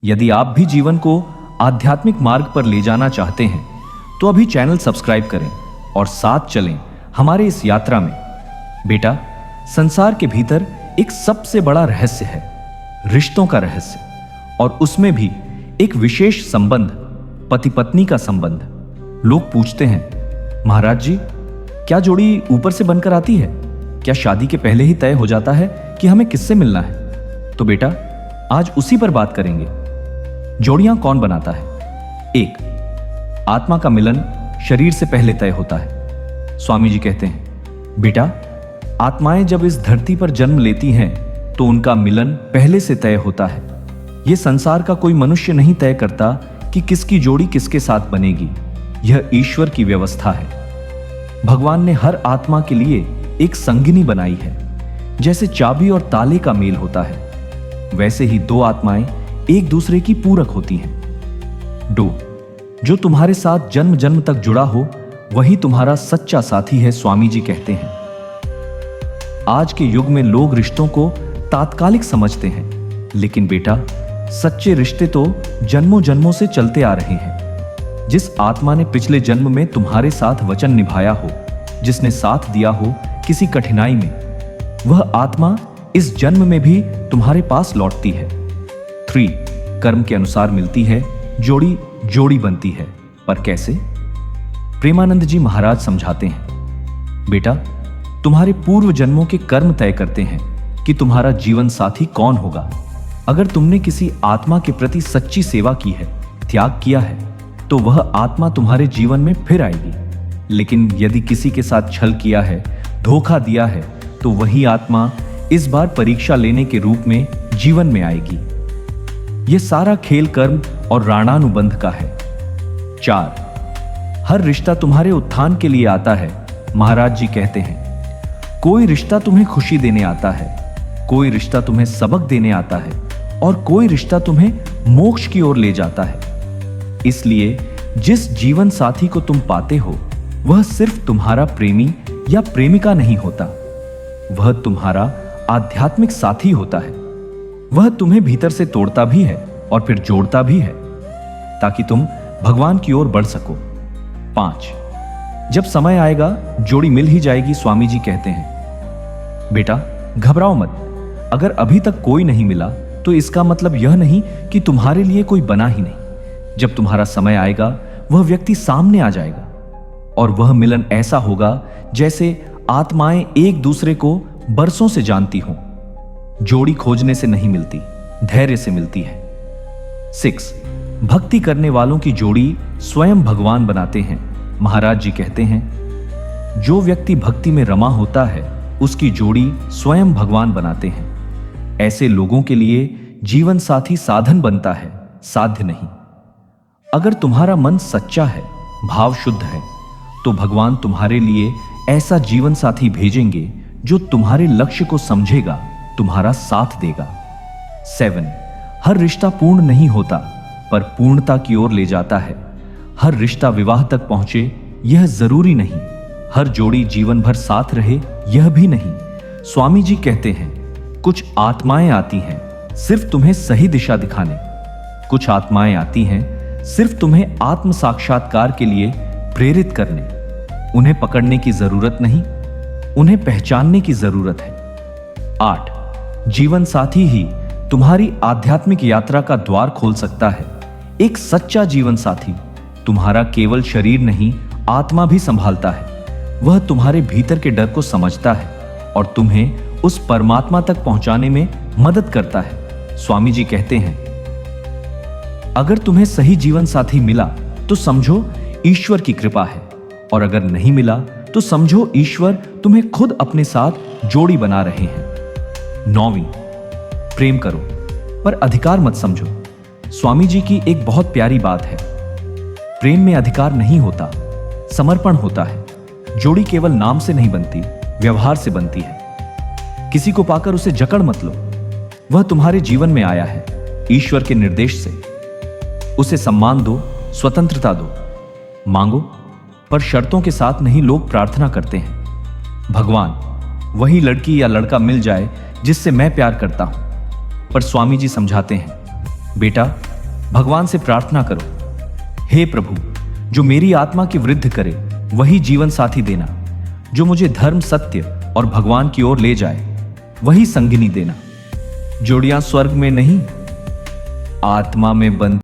यदि आप भी जीवन को आध्यात्मिक मार्ग पर ले जाना चाहते हैं तो अभी चैनल सब्सक्राइब करें और साथ चलें हमारे इस यात्रा में। बेटा, संसार के भीतर एक सबसे बड़ा रहस्य है, रिश्तों का रहस्य, और उसमें भी एक विशेष संबंध, पति पत्नी का संबंध। लोग पूछते हैं, महाराज जी, क्या जोड़ी ऊपर से बनकर आती है? क्या शादी के पहले ही तय हो जाता है कि हमें किससे मिलना है? तो बेटा, आज उसी पर बात करेंगे। जोड़ियां कौन बनाता है? 1. आत्मा का मिलन शरीर से पहले तय होता है। स्वामी जी कहते हैं, बेटा, आत्माएं जब इस धरती पर जन्म लेती हैं तो उनका मिलन पहले से तय होता है। यह संसार का कोई मनुष्य नहीं तय करता कि किसकी जोड़ी किसके साथ बनेगी। यह ईश्वर की व्यवस्था है। भगवान ने हर आत्मा के लिए एक संगिनी बनाई है। जैसे चाबी और ताले का मेल होता है, वैसे ही दो आत्माएं एक दूसरे की पूरक होती हैं। 2. जो तुम्हारे साथ जन्म जन्म तक जुड़ा हो वही तुम्हारा सच्चा साथी है, स्वामी जी कहते हैं। आज के युग में लोग रिश्तों को तात्कालिक समझते हैं, लेकिन बेटा, सच्चे रिश्ते तो जन्मों जन्मों से चलते आ रहे हैं। जिस आत्मा ने पिछले जन्म में तुम्हारे साथ वचन निभाया हो, जिसने साथ दिया हो किसी कठिनाई में, वह आत्मा इस जन्म में भी तुम्हारे पास लौटती है। 3. कर्म के अनुसार मिलती है, जोड़ी जोड़ी बनती है। पर कैसे? प्रेमानंद जी महाराज समझाते हैं, बेटा, तुम्हारे पूर्व जन्मों के कर्म तय करते हैं कि तुम्हारा जीवन साथी कौन होगा। अगर तुमने किसी आत्मा के प्रति सच्ची सेवा की है, त्याग किया है, तो वह आत्मा तुम्हारे जीवन में फिर आएगी। लेकिन यदि किसी के साथ छल किया है, धोखा दिया है, तो वही आत्मा इस बार परीक्षा लेने के रूप में जीवन में आएगी। यह सारा खेल कर्म और राणानुबंध का है। 4. हर रिश्ता तुम्हारे उत्थान के लिए आता है। महाराज जी कहते हैं, कोई रिश्ता तुम्हें खुशी देने आता है, कोई रिश्ता तुम्हें सबक देने आता है, और कोई रिश्ता तुम्हें मोक्ष की ओर ले जाता है। इसलिए जिस जीवन साथी को तुम पाते हो वह सिर्फ तुम्हारा प्रेमी या प्रेमिका नहीं होता, वह तुम्हारा आध्यात्मिक साथी होता है। वह तुम्हें भीतर से तोड़ता भी है और फिर जोड़ता भी है, ताकि तुम भगवान की ओर बढ़ सको। 5. जब समय आएगा जोड़ी मिल ही जाएगी, स्वामी जी कहते हैं। बेटा, घबराओ मत। अगर अभी तक कोई नहीं मिला तो इसका मतलब यह नहीं कि तुम्हारे लिए कोई बना ही नहीं। जब तुम्हारा समय आएगा वह व्यक्ति सामने आ जाएगा, और वह मिलन ऐसा होगा जैसे आत्माएं एक दूसरे को बरसों से जानती हों। जोड़ी खोजने से नहीं मिलती, धैर्य से मिलती है। 6. भक्ति करने वालों की जोड़ी स्वयं भगवान बनाते हैं। महाराज जी कहते हैं, जो व्यक्ति भक्ति में रमा होता है उसकी जोड़ी स्वयं भगवान बनाते हैं। ऐसे लोगों के लिए जीवन साथी साधन बनता है, साध्य नहीं। अगर तुम्हारा मन सच्चा है, भाव शुद्ध है, तो भगवान तुम्हारे लिए ऐसा जीवन साथी भेजेंगे जो तुम्हारे लक्ष्य को समझेगा, तुम्हारा साथ देगा। 7. हर रिश्ता पूर्ण नहीं होता, पर पूर्णता की ओर ले जाता है। हर रिश्ता विवाह तक पहुंचे यह जरूरी नहीं। हर जोड़ी जीवन भर साथ रहे यह भी नहीं। स्वामी जी कहते हैं, कुछ आत्माएं आती हैं सिर्फ तुम्हें सही दिशा दिखाने, कुछ आत्माएं आती हैं सिर्फ तुम्हें आत्म साक्षात्कार के लिए प्रेरित करने। उन्हें पकड़ने की जरूरत नहीं, उन्हें पहचानने की जरूरत है। 8. जीवन साथी ही तुम्हारी आध्यात्मिक यात्रा का द्वार खोल सकता है। एक सच्चा जीवन साथी तुम्हारा केवल शरीर नहीं, आत्मा भी संभालता है। वह तुम्हारे भीतर के डर को समझता है और तुम्हें उस परमात्मा तक पहुंचाने में मदद करता है। स्वामी जी कहते हैं, अगर तुम्हें सही जीवन साथी मिला तो समझो ईश्वर की कृपा है, और अगर नहीं मिला तो समझो ईश्वर तुम्हें खुद अपने साथ जोड़ी बना रहे हैं। 9. प्रेम करो पर अधिकार मत समझो। स्वामी जी की एक बहुत प्यारी बात है, प्रेम में अधिकार नहीं होता, समर्पण होता है। जोड़ी केवल नाम से नहीं बनती, व्यवहार से बनती है। किसी को पाकर उसे जकड़ मत लो, वह तुम्हारे जीवन में आया है ईश्वर के निर्देश से। उसे सम्मान दो, स्वतंत्रता दो, मांगो, पर शर्तों के साथ नहीं। लोग प्रार्थना करते हैं, भगवान वही लड़की या लड़का मिल जाए जिससे मैं प्यार करता हूं। पर स्वामी जी समझाते हैं, बेटा भगवान से प्रार्थना करो, हे प्रभु, जो मेरी आत्मा की वृद्धि करे वही जीवन साथी देना, जो मुझे धर्म, सत्य और भगवान की ओर ले जाए वही संगिनी देना। जोड़ियां स्वर्ग में नहीं, आत्मा में बंद